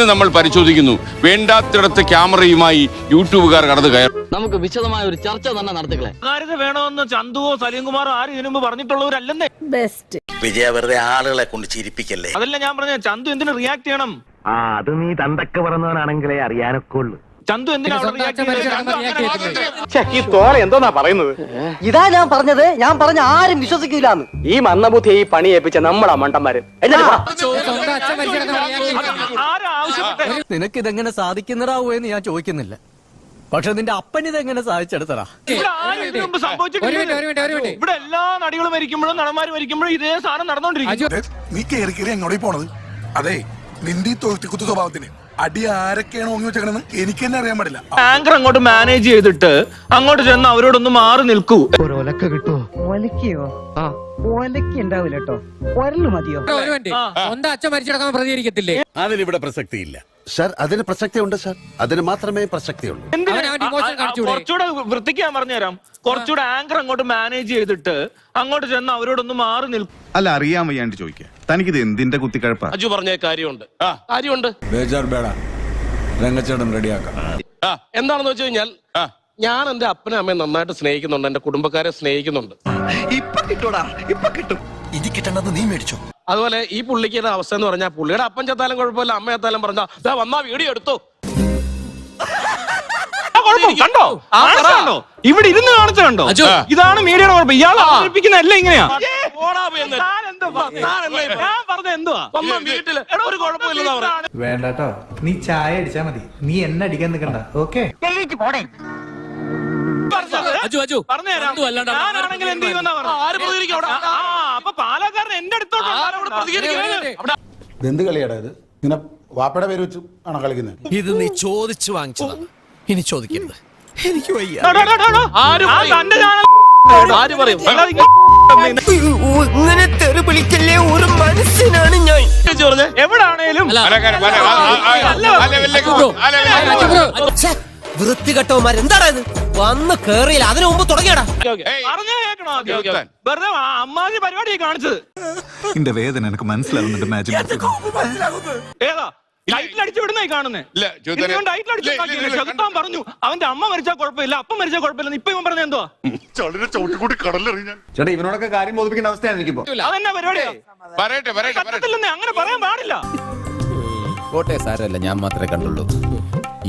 എന്ന് നമ്മൾ പരിശോധിക്കുന്നു. വേണ്ടാത്തിടത്ത് ക്യാമറയുമായി യൂട്യൂബുകാർ കടന്നു കയറും. നമുക്ക് വിശദമായ ഒരു ചർച്ച തന്നെ നടത്തുകളെ. കാര്യത വേണമെന്ന് ചന്തുവോ സലീംകുമാറോ ആരും ഇതിനു മുമ്പ് പറഞ്ഞിട്ടുള്ളവരല്ലെന്നേ. ബെസ്റ്റ് വിജയ വെറുതെ ആളുകളെ കൊണ്ട് ചിരിപ്പിക്കല്ലേ. അതല്ല ഞാൻ പറഞ്ഞ ചന്തു എന്തിനു റിയാക്ട് ചെയ്യണം? അത് നീ തന്തക്ക് പറഞ്ഞവനാണെങ്കിലേ അറിയാനൊക്കെ ഉള്ളു. ചന്തു എന്തിനാ എന്തോന്നാ പറയുന്നത്? ഇതാ ഞാൻ പറഞ്ഞത്. ഞാൻ പറഞ്ഞ ആരും വിശ്വസിക്കൂലെന്ന്. ഈ മന്ദബുദ്ധി ഈ പണി ഏൽപ്പിച്ച നമ്മളാ മണ്ടന്മാര്. നിനക്ക് ഇതെങ്ങനെ സാധിക്കുന്നതാവോ എന്ന് ഞാൻ ചോദിക്കുന്നില്ല, പക്ഷെ നിന്റെ അപ്പൻ ഇതെങ്ങനെ സാധിച്ചെടുത്തടാ? ഇവിടെ എല്ലാ നടികളും മരിക്കുമ്പോഴും നടന്മാര് മരിക്കുമ്പോഴും ഇതേ സാധനം നടന്നോണ്ടിരിക്കും. നീ കേറി കേറി എങ്ങോട്ടേ പോണത്? അതെ, നിന്റെ തൊഴുത്തിക്കുത്തു സ്വഭാവത്തിന് അടി ആരൊക്കെയാണ് ഓങ്ങി വെച്ചേക്കണെന്ന് എനിക്ക് തന്നെ അറിയാൻ പാടില്ല. ആങ്കർ അങ്ങോട്ട് മാനേജ് ചെയ്തിട്ട് അങ്ങോട്ട് ചെന്ന് അവരോടൊന്ന് മാറി നിൽക്കൂ. ഒലക്ക കിട്ടുമോ? ഒലക്കയോ? ഒലക്ക ഉണ്ടാവില്ല കേട്ടോ. ഒരല് മതിയോ? സ്വന്തം അച്ഛൻ മരിച്ചടക്കാൻ പ്രതികരിക്കത്തില്ലേ? അതിനിവിടെ പ്രസക്തിയില്ല സാർ. അതിന് പ്രസക്തിയുണ്ട് സാർ, അതിന് മാത്രമേ പ്രസക്തിയുള്ളൂ. കുറച്ചുകൂടെ വൃത്തിക്കാൻ പറഞ്ഞുതരാം. കുറച്ചുകൂടെ ആങ്കർ അങ്ങോട്ട് മാനേജ് ചെയ്തിട്ട് അങ്ങോട്ട് ചെന്ന് അവരോടൊന്ന് മാറി നിൽക്കും. അല്ല, അറിയാൻ വയ്യാണ്ട് ചോദിക്കാം, തനിക്കിത് എന്തിന്റെ കുത്തിക്കഴപ്പാ? അജു പറഞ്ഞ കാര്യമുണ്ട്. രംഗച്ചേട്ടൻ റെഡിയാക്കാം. എന്താണെന്ന് വെച്ച് കഴിഞ്ഞാൽ ഞാൻ എന്റെ അപ്പനെ അമ്മയെ നന്നായിട്ട് സ്നേഹിക്കുന്നുണ്ട്, എന്റെ കുടുംബക്കാരെ സ്നേഹിക്കുന്നുണ്ട്. ഇപ്പൊ കിട്ടൂടാ, ഇപ്പൊ കിട്ടും. ഇനി കിട്ടണത് നീ മേടിച്ചോ. അതുപോലെ ഈ പുള്ളിക്ക് അവസ്ഥ എന്ന് പറഞ്ഞാൽ പുള്ളിയുടെ അപ്പൻ ചത്താലും കുഴപ്പമില്ല, അമ്മ ചത്താലും പറഞ്ഞാ വന്നാ വീഡിയോ എടുത്തു. കണ്ടോ? ഇവിടെ ഇരുന്ന് കാണിച്ചു കണ്ടോ? ഇതാണ് മീഡിയയുടെ കുഴപ്പം. ഇയാൾ അവതരിപ്പിക്കുന്നതല്ല ഇങ്ങനെയാ. ഞാൻ പറഞ്ഞ എന്തുവാ? വീട്ടില് ഒരു കുഴപ്പമില്ല. വേണ്ടട്ടോ, നീ ചായ അടിച്ചാ മതി, നീ എന്നെ അടിക്കാൻ നിൽക്കണ്ട. ഓക്കെ, ഞാനാണെങ്കിൽ എന്ത് ചെയ്യുമെന്നാ പറഞ്ഞത്? അപ്പൊ പാലക്കാരൻ എന്റെ അടുത്തോട്ട് എന്ത് കളിയാടാ ഇത്? ഇങ്ങനെ വാപ്പയുടെ പേര് വെച്ച് ആണോ കളിക്കുന്നത്? ഇത് നീ ചോദിച്ചു വാങ്ങിച്ചതാണ്, ഇനി ചോദിക്കരുത്. എനിക്ക് വയ്യ. ഇങ്ങനെ തെറി വിളിക്കല്ലേ ഒരു മനസ്സിനാണ് ഞാൻ. എവിടാണേലും വൃത്തികെട്ടവന്മാർ എന്താണ് ഇത്? വന്ന് കേറിയില്ല, അതിനു മുമ്പ് തുടങ്ങിയടാ. പറഞ്ഞു കേൾക്കണോ? വെറുതെ അമ്മാതി പരിപാടിയെ കാണിച്ചത്. എന്റെ വേദന എനിക്ക് മനസ്സിലാവുന്നുണ്ട്. ഏതാ ലൈറ്റിൽ അടിച്ചു വിടുന്നായി കാണുന്നേ? ചെകുത്താൻ പറഞ്ഞു അവന്റെ അമ്മ മരിച്ചാൽ കുഴപ്പമില്ല, അപ്പം മരിച്ചാൽ കുഴപ്പമില്ല. ഇപ്പൊ ഇവൻ പറഞ്ഞ എന്തുവാ? ചേട്ടാ, ഇവനോടൊക്കെ കാര്യം ബോധിപ്പിക്കേണ്ട അവസ്ഥയാണ് എനിക്കിപ്പോ. അതെന്നാ പരിപാടിയാ? അങ്ങനെ പറയാൻ പാടില്ല. കോട്ടെ സാരമല്ല, ഞാൻ മാത്രമേ കണ്ടുള്ളൂ.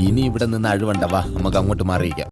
ഇനി ഇവിടെ നിന്ന് അഴിവണ്ട, വാ നമുക്ക് അങ്ങോട്ട് മാറിയിക്കാം.